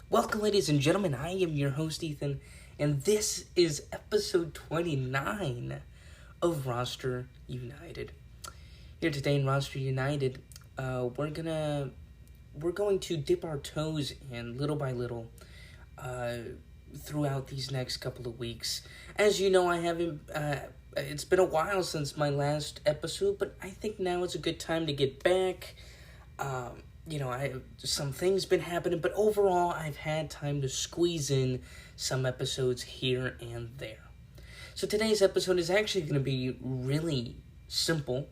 Welcome, ladies and gentlemen. I am your host, Ethan, and this is episode 29 of Roster United. Here today in Roster United, we're going to dip our toes in little by little throughout these next couple of weeks. As you know, I haven't. It's been a while since my last episode, but I think now is a good time to get back. Some things been happening, but overall, I've had time to squeeze in some episodes here and there. So today's episode is actually going to be really simple.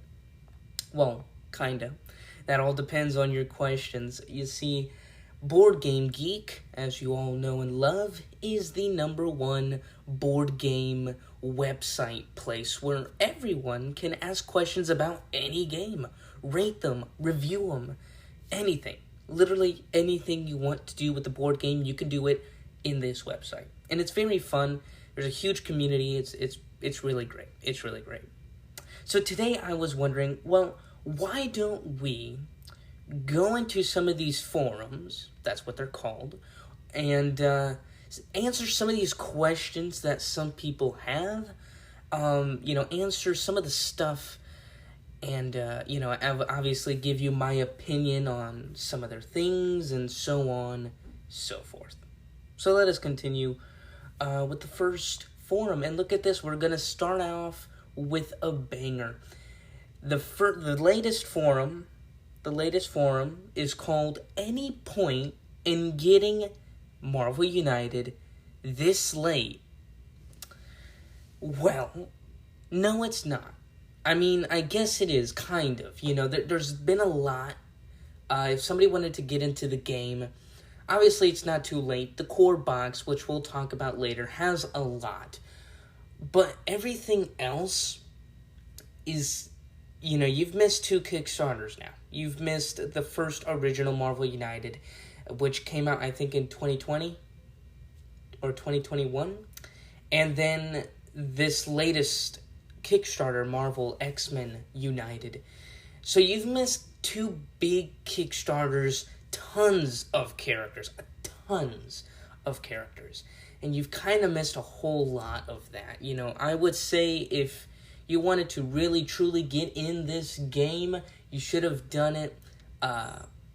Well, kinda. That all depends on your questions. You see, Board Game Geek, as you all know and love, is the number one board game website place where everyone can ask questions about any game, rate them, review them, anything. Literally anything you want to do with the board game, you can do it in this website. And it's very fun. There's a huge community. It's really great. It's really great. So today I was wondering, well, why don't we go into some of these forums, that's what they're called, and answer some of these questions that some people have, answer some of the stuff, and, obviously give you my opinion on some other things, and so on, so forth. So let us continue with the first forum, and look at this, we're going to start off with a banger. The latest forum is called Any Point in Getting Marvel United This Late? Well, no, it's not. I mean, I guess it is, kind of. There's been a lot. If somebody wanted to get into the game, obviously it's not too late. The core box, which we'll talk about later, has a lot. But everything else is, you've missed 2 Kickstarters now. You've missed the first original Marvel United, which came out, I think, in 2020 or 2021. And then this latest Kickstarter, Marvel X-Men United. So you've missed 2 big Kickstarters, tons of characters. And you've kind of missed a whole lot of that. I would say if you wanted to really, truly get in this game, you should have done it.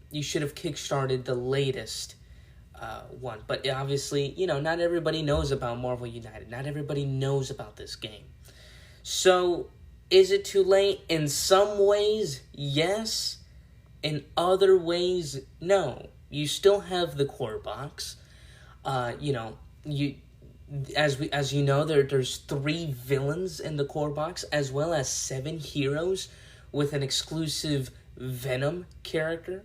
You should have kickstarted the latest one. But obviously, not everybody knows about Marvel United. Not everybody knows about this game. So, is it too late? In some ways, yes. In other ways, no. You still have the core box. As you know, there's 3 villains in the core box, as well as 7 heroes with an exclusive Venom character.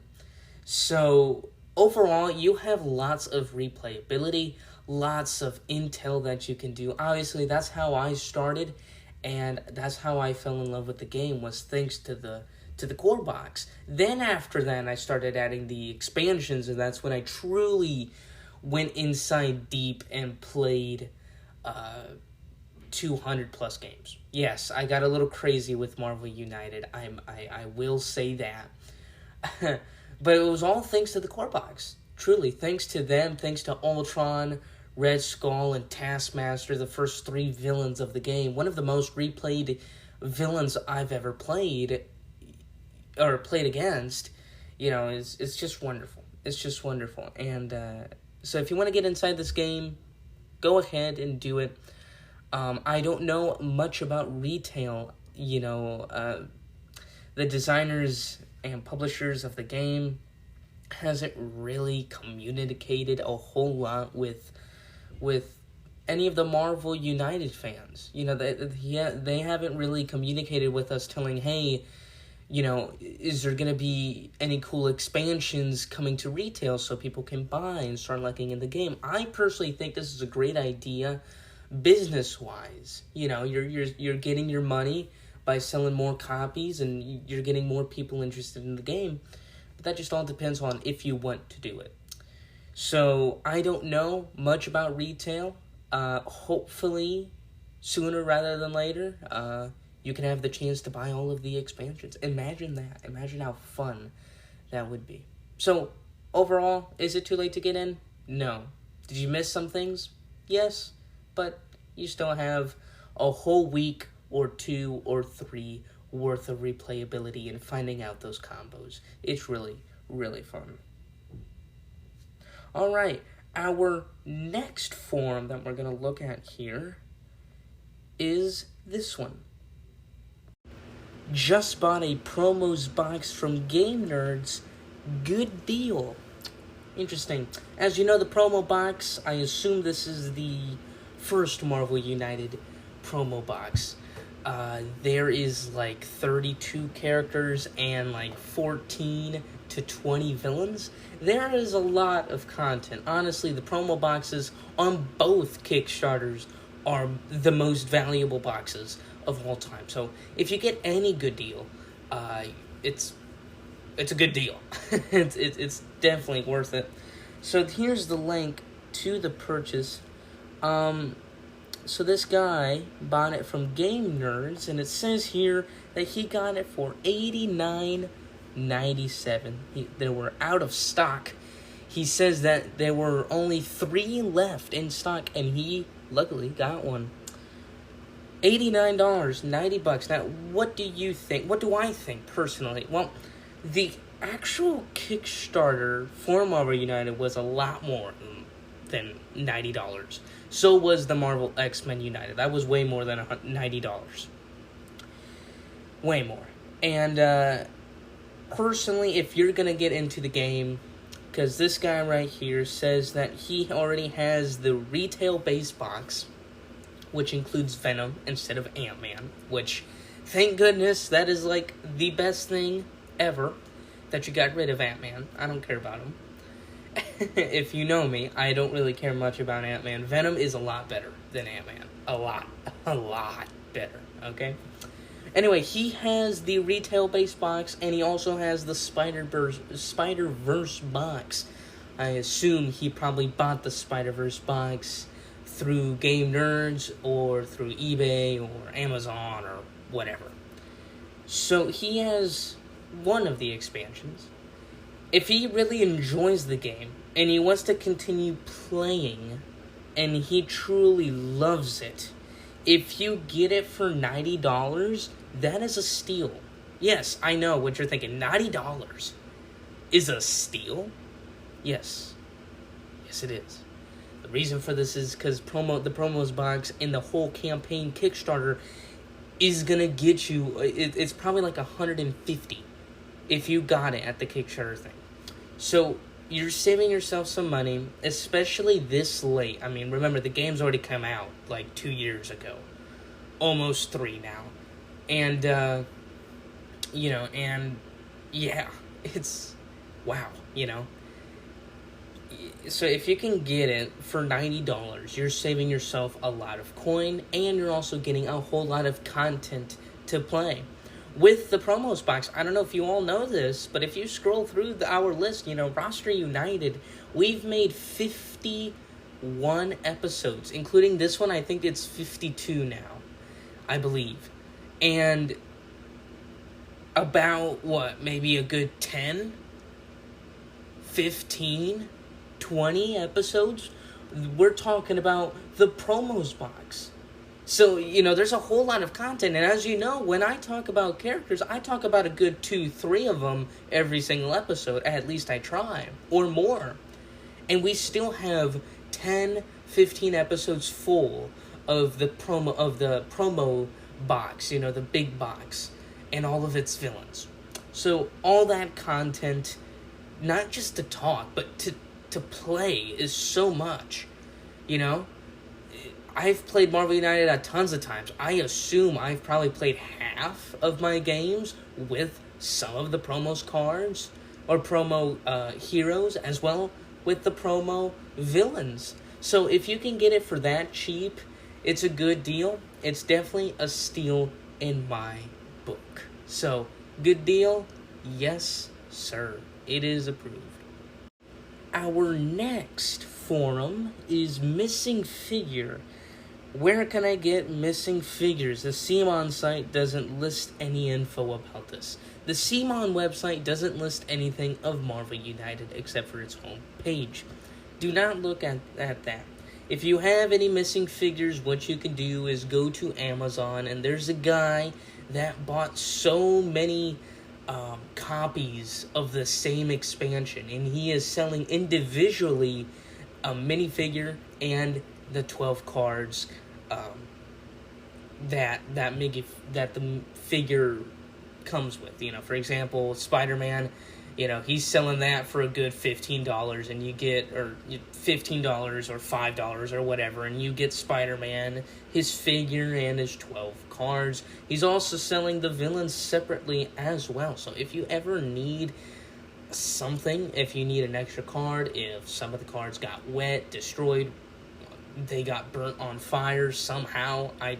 So, overall, you have lots of replayability, lots of intel that you can do. Obviously, that's how I started, and that's how I fell in love with the game, was thanks to the core box. Then after that, I started adding the expansions, and that's when I truly went inside deep and played 200 plus games. Yes, I got a little crazy with Marvel United. I will say that. But it was all thanks to the core box. Truly, thanks to them, thanks to Ultron, Red Skull, and Taskmaster, the first 3 villains of the game. One of the most replayed villains I've ever played, or played against. It's just wonderful. It's just wonderful. And so if you want to get inside this game, go ahead and do it. I don't know much about retail. The designers and publishers of the game hasn't really communicated a whole lot with any of the Marvel United fans. They haven't really communicated with us telling, hey, is there going to be any cool expansions coming to retail so people can buy and start liking in the game? I personally think this is a great idea business-wise. You're getting your money by selling more copies, and you're getting more people interested in the game. But that just all depends on if you want to do it. So, I don't know much about retail. Hopefully, sooner rather than later, you can have the chance to buy all of the expansions. Imagine that. Imagine how fun that would be. So, overall, is it too late to get in? No. Did you miss some things? Yes, but you still have a whole week or 2 or 3 worth of replayability and finding out those combos. It's really, really fun. Alright, our next forum that we're going to look at here is this one. Just bought a promos box from Game Nerds. Good deal. Interesting. As you know, the promo box, I assume this is the first Marvel United promo box. There is like 32 characters and like 14 to 20 villains. There is a lot of content. Honestly, the promo boxes on both Kickstarters are the most valuable boxes of all time. So if you get any good deal, it's a good deal. it's definitely worth it. So here's the link to the purchase. So this guy bought it from Game Nerds, and it says here that he got it for $89.97. They were out of stock. He says that there were only 3 left in stock, and he luckily got one. $89, $90. Now, what do you think? What do I think, personally? Well, the actual Kickstarter for Marvel United was a lot more than $90. So was the Marvel X-Men United. That was way more than $90. Way more. And, personally, if you're going to get into the game, because this guy right here says that he already has the retail base box, which includes Venom instead of Ant-Man, which, thank goodness, that is like the best thing ever, that you got rid of Ant-Man. I don't care about him. If you know me, I don't really care much about Ant-Man. Venom is a lot better than Ant-Man. A lot better, okay? Anyway, he has the retail base box, and he also has the Spider-Verse box. I assume he probably bought the Spider-Verse box through Game Nerds, or through eBay, or Amazon, or whatever. So he has one of the expansions. If he really enjoys the game, and he wants to continue playing, and he truly loves it, if you get it for $90, that is a steal. Yes, I know what you're thinking. $90 is a steal? Yes. Yes, it is. The reason for this is because the promos box and the whole campaign Kickstarter is going to get you, it's probably like $150 if you got it at the Kickstarter thing. So you're saving yourself some money, especially this late. I mean, remember, the game's already come out like 2 years ago. Almost 3 now. And, it's, wow, So if you can get it for $90, you're saving yourself a lot of coin, and you're also getting a whole lot of content to play. With the promos box, I don't know if you all know this, but if you scroll through our list, Roster United, we've made 51 episodes, including this one. I think it's 52 now, I believe. And about, maybe a good 10, 15, 20 episodes, we're talking about the promos box. So, there's a whole lot of content, and as you know, when I talk about characters, I talk about a good 2-3 of them every single episode. At least I try, or more. And we still have 10, 15 episodes full of the promo box, the big box, and all of its villains. So all that content, not just to talk, but to play, is so much, I've played Marvel United tons of times. I assume I've probably played half of my games with some of the promos cards, or promo heroes, as well with the promo villains. So if you can get it for that cheap, it's a good deal. It's definitely a steal in my book. So, good deal? Yes, sir. It is approved. Our next forum is Missing Figure. Where can I get missing figures? The CMON site doesn't list any info about this. The CMON website doesn't list anything of Marvel United except for its home page. do not look at that. If you have any missing figures, what you can do is go to Amazon, and there's a guy that bought so many copies of the same expansion, and he is selling individually a minifigure and the 12 cards that the figure comes with. For example, Spider-Man, he's selling that for a good $15, and you get, or $15 or $5 or whatever, and you get Spider-Man, his figure, and his 12 cards. He's also selling the villains separately as well. So if you ever need something, if you need an extra card, if some of the cards got wet, destroyed, they got burnt on fire somehow, I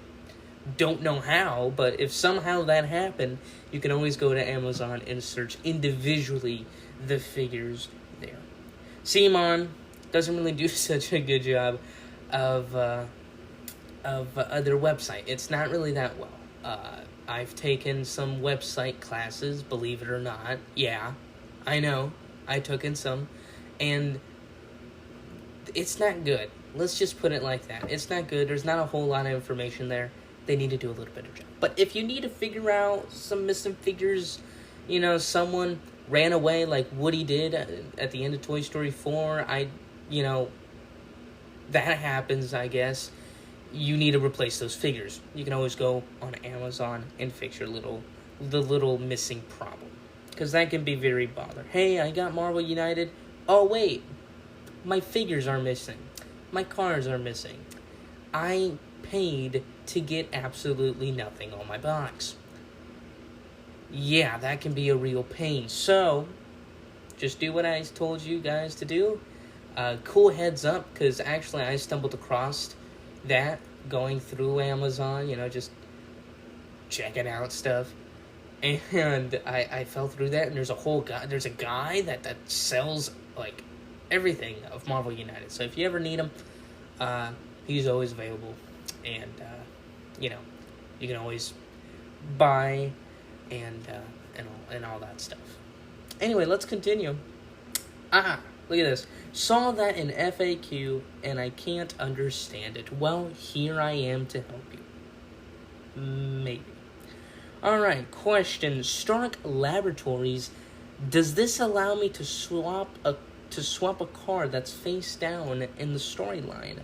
don't know how, but if somehow that happened, you can always go to Amazon and search individually the figures there. CMON doesn't really do such a good job of their website. It's not really that well. I've taken some website classes, believe it or not. Yeah, I know, I took in some, and it's not good. Let's just put it like that. It's not good. There's not a whole lot of information there. They need to do a little better job. But if you need to figure out some missing figures, someone ran away like Woody did at the end of Toy Story 4, that happens, I guess. You need to replace those figures. You can always go on Amazon and fix the little missing problem. Because that can be very bothersome. Hey, I got Marvel United. Oh, wait. My figures are missing. My cards are missing. I paid to get absolutely nothing on my box. Yeah, that can be a real pain. So, just do what I told you guys to do. Cool heads up, because actually I stumbled across that going through Amazon, just checking out stuff. And I fell through that, and there's a guy that sells, like, everything of Marvel United. So if you ever need him, he's always available. And, you can always buy and all that stuff. Anyway, let's continue. Look at this. Saw that in FAQ, and I can't understand it. Well, here I am to help you. Maybe. Alright, question. Stark Laboratories, does this allow me to swap a card that's face down in the storyline?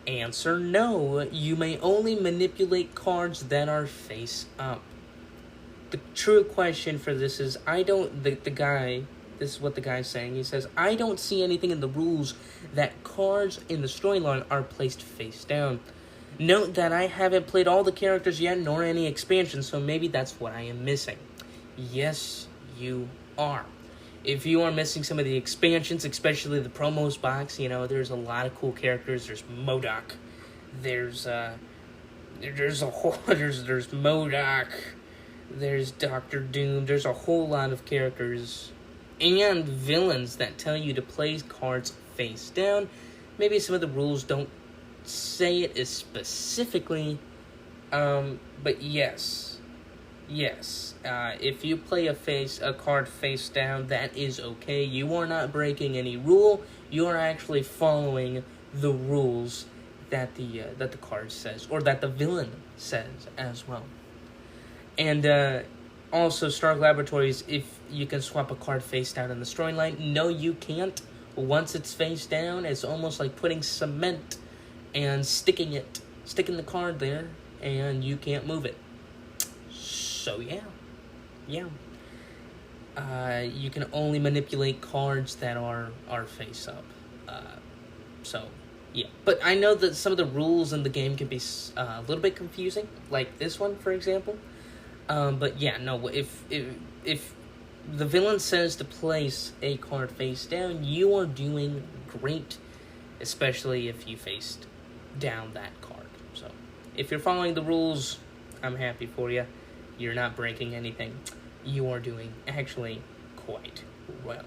Answer, no. You may only manipulate cards that are face up. The true question for this is, this is what the guy's saying. He says, I don't see anything in the rules that cards in the storyline are placed face down. Note that I haven't played all the characters yet, nor any expansions, so maybe that's what I am missing. Yes, you are. If you are missing some of the expansions, especially the promos box, there's a lot of cool characters. There's MODOK. There's MODOK. There's Doctor Doom. There's a whole lot of characters and villains that tell you to play cards face down. Maybe some of the rules don't say it as specifically, but yes. If you play a card face down, that is okay. You are not breaking any rule. You are actually following the rules that the card says, or that the villain says as well. And also, Stark Laboratories, if you can swap a card face down in the storyline, no, you can't. Once it's face down, it's almost like putting cement and sticking the card there, and you can't move it. So yeah. You can only manipulate cards that are face up. So yeah, but I know that some of the rules in the game can be a little bit confusing, like this one, for example. But yeah, no. If the villain says to place a card face down, you are doing great, especially if you faced down that card. So if you're following the rules, I'm happy for you. You're not breaking anything. You are doing actually quite well.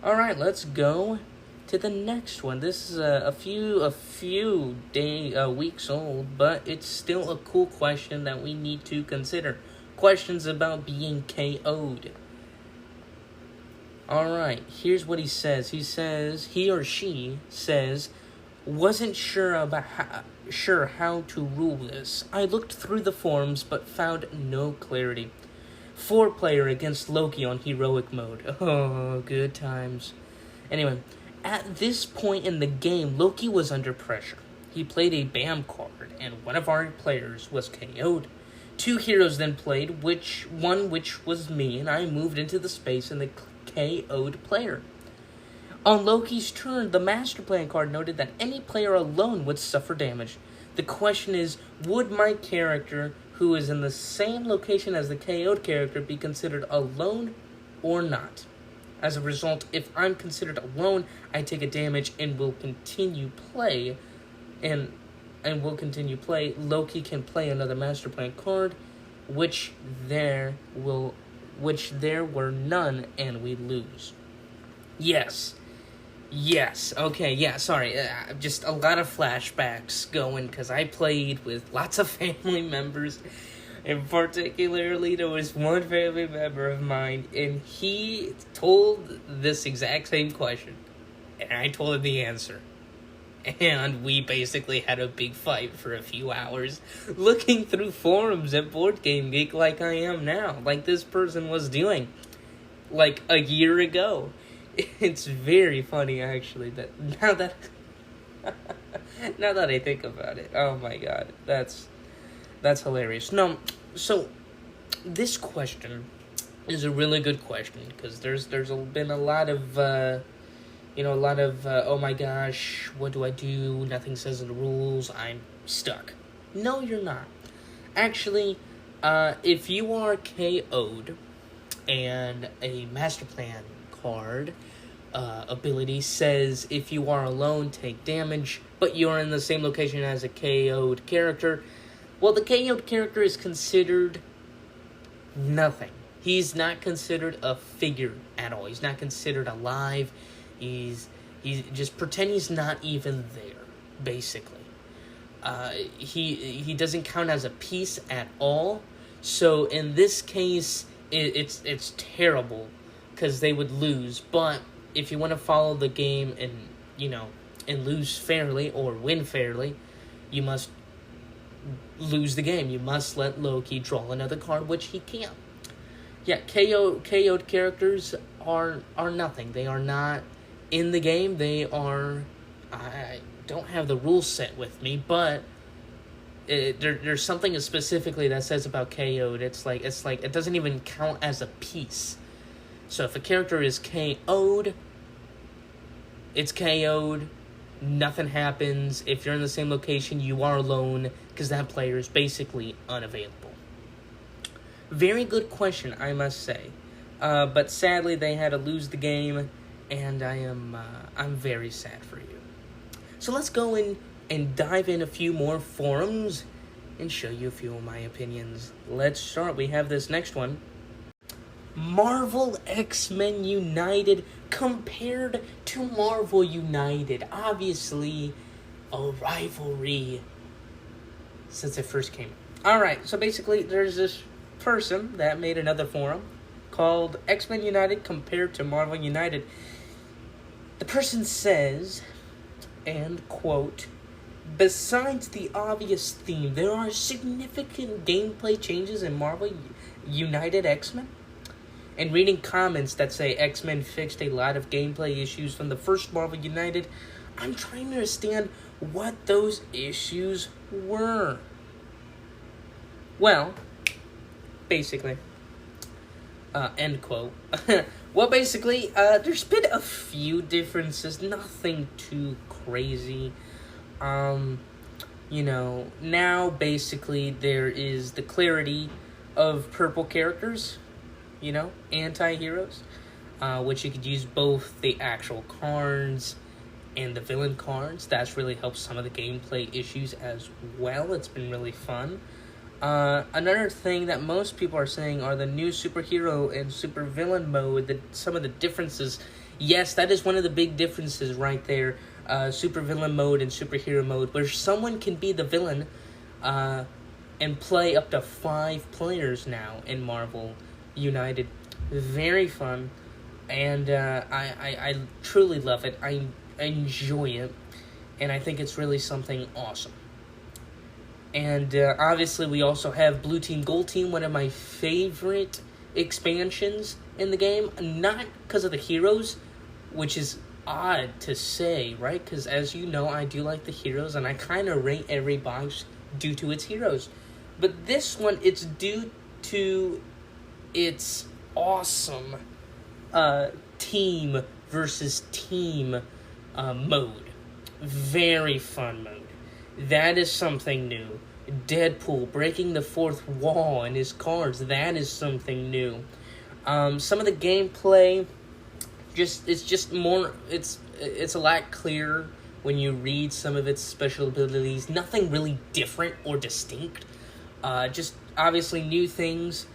Alright, let's go to the next one. This is a few weeks old, but it's still a cool question that we need to consider. Questions about being KO'd. Alright, here's what he says. He or she says, wasn't sure how to rule this. I looked through the forums but found no clarity. 4-player against Loki on heroic mode. Oh, good times. Anyway, at this point in the game, Loki was under pressure. He played a BAM card, and one of our players was KO'd. 2 heroes then played, which was me, and I moved into the space and the KO'd player. On Loki's turn, the Master Plan card noted that any player alone would suffer damage. The question is, would my character, who is in the same location as the KO'd character, be considered alone or not? As a result, if I'm considered alone, I take a damage and will continue play, and will continue play. Loki can play another Master Plan card, which there were none, and we lose. Yes. Okay. Yeah. Sorry. Just a lot of flashbacks going because I played with lots of family members. And particularly, there was one family member of mine, and he told this exact same question, and I told him the answer. And we basically had a big fight for a few hours, looking through forums at Board Game Geek like I am now, like this person was doing, like a year ago. It's very funny, actually, that now that I think about it. Oh my god, that's hilarious. No, so this question is a really good question because there's been a lot of oh my gosh, what do I do? Nothing says in the rules. I'm stuck. No, you're not. Actually, if you are KO'd and a Master Plan card ability says if you are alone, take damage, but you're in the same location as a KO'd character, well, the KO'd character is considered nothing. He's not considered a figure at all. He's not considered alive. He's just pretend he's not even there, basically. He doesn't count as a piece at all. So in this case, it's terrible because they would lose. But if you want to follow the game and lose fairly or win fairly, you must lose the game. You must let Loki draw another card, which he can't. Yeah, KO'd characters are nothing. They are not in the game. They are. I don't have the rules set with me, but there's something specifically that says about KO'd. It's like it doesn't even count as a piece. So if a character is KO'd, it's KO'd. Nothing happens. If you're in the same location, you are alone because that player is basically unavailable. Very good question, I must say. But sadly, they had to lose the game, and I'm very sad for you. So let's go in and dive in a few more forums and show you a few of my opinions. Let's start. We have this next one. Marvel X-Men United compared to Marvel United. Obviously, a rivalry since it first came. Alright, so basically, there's this person that made another forum called X-Men United compared to Marvel United. The person says, and quote, besides the obvious theme, there are significant gameplay changes in Marvel United X-Men. And reading comments that say X-Men fixed a lot of gameplay issues from the first Marvel United, I'm trying to understand what those issues were. Well, basically, end quote. Well, basically, there's been a few differences, nothing too crazy. Now basically there is the clarity of purple characters, anti-heroes, which you could use both the actual cards and the villain cards. That's really helped some of the gameplay issues as well. It's been really fun. Another thing that most people are saying are the new superhero and supervillain mode, some of the differences. Yes, that is one of the big differences right there. Supervillain mode and superhero mode, where someone can be the villain and play up to 5 players now in Marvel United. Very fun. and I truly love it. I enjoy it, and I think it's really something awesome. And obviously, we also have Blue Team Gold Team, one of my favorite expansions in the game. Not because of the heroes, which is odd to say, right? Because as you know, I do like the heroes, and I kind of rate every box due to its heroes. But this one, it's due to its awesome team versus team mode. Very fun mode. That is something new. Deadpool breaking the fourth wall in his cards. That is something new. Some of the gameplay, it's a lot clearer when you read some of its special abilities. Nothing really different or distinct. Just obviously new things,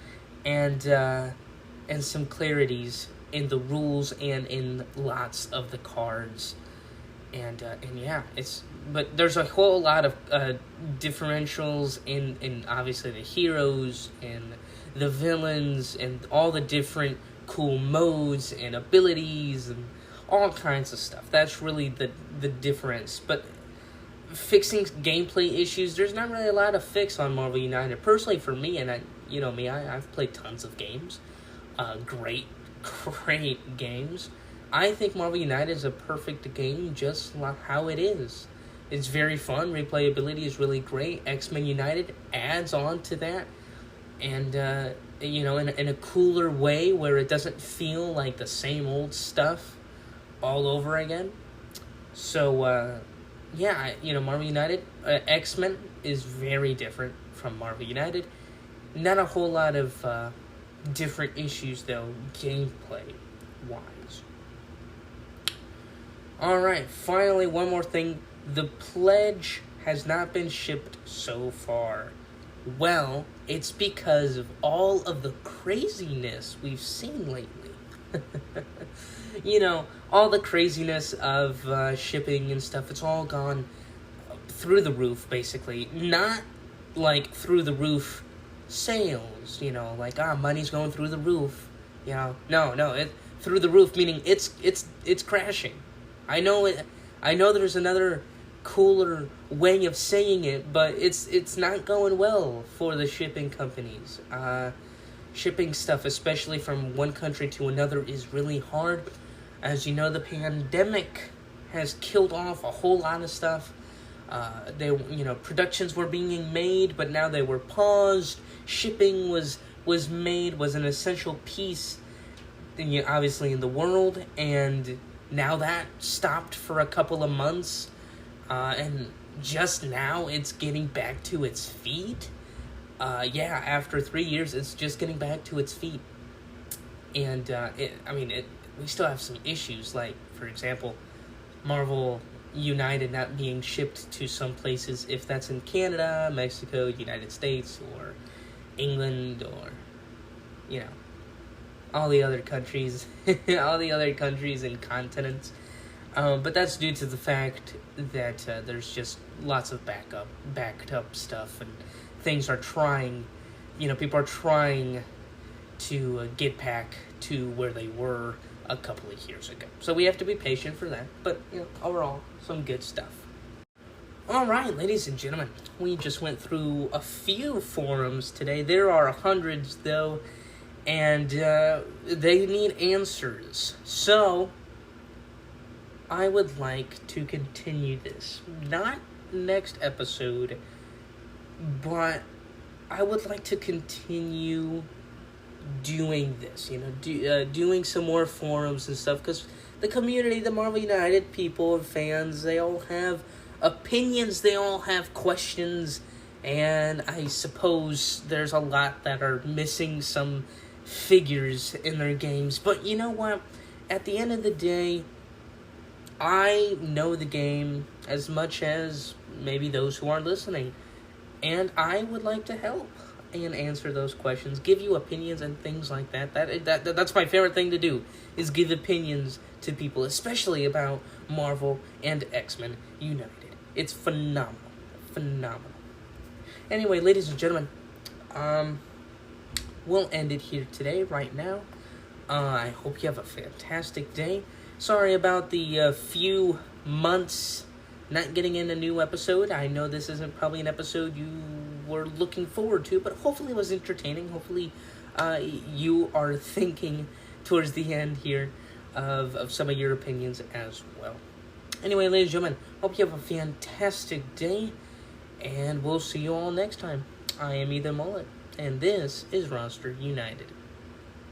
and some clarities in the rules and in lots of the cards. And yeah, but there's a whole lot of differentials in obviously the heroes and the villains and all the different cool modes and abilities and all kinds of stuff. That's really the difference. But fixing gameplay issues, there's not really a lot of fix on Marvel United. Personally, for me, and I've played tons of games, great games. I think Marvel United is a perfect game just like how it is. It's very fun. Replayability is really great. X-Men United adds on to that. And, in a cooler way where it doesn't feel like the same old stuff all over again. So, Marvel United, X-Men is very different from Marvel United. Not a whole lot of different issues, though, gameplay-wise. Alright, finally, one more thing. The pledge has not been shipped so far. Well, it's because of all of the craziness we've seen lately. All the craziness of shipping and stuff, it's all gone through the roof, basically. Not like through the roof sales, money's going through the roof. No, through the roof, meaning it's crashing. I know there's another cooler way of saying it, but it's not going well for the shipping companies. Shipping stuff, especially from one country to another, is really hard. As you know, the pandemic has killed off a whole lot of stuff. Productions were being made, but now they were paused. Shipping was an essential piece, obviously, in the world, and now that stopped for a couple of months, and just now it's getting back to its feet. After 3 years, it's just getting back to its feet. And, we still have some issues, like, for example, Marvel United not being shipped to some places, if that's in Canada, Mexico, United States, or England, or, all the other countries, and continents. But that's due to the fact that there's just lots of backed up stuff, and things are people are trying to get back to where they were a couple of years ago. So we have to be patient for that. But, overall, some good stuff. Alright, ladies and gentlemen, we just went through a few forums today. There are hundreds, though, and they need answers. So, I would like to continue this. Not next episode, but I would like to continue doing this, doing some more forums and stuff, because the community, the Marvel United people and fans, they all have opinions, they all have questions, and I suppose there's a lot that are missing some figures in their games. But you know what? At the end of the day, I know the game as much as maybe those who are listening, and I would like to help and answer those questions, give you opinions and things like that. That's my favorite thing to do, is give opinions to people, especially about Marvel and X-Men United. It's phenomenal. Anyway, ladies and gentlemen, we'll end it here today, right now. I hope you have a fantastic day. Sorry about the few months not getting in a new episode. I know this isn't probably an episode you were looking forward to, but hopefully it was entertaining. Hopefully you are thinking towards the end here of some of your opinions as well. Anyway, ladies and gentlemen, hope you have a fantastic day, and we'll see you all next time. I am Ethan Mullet, and this is Roster United.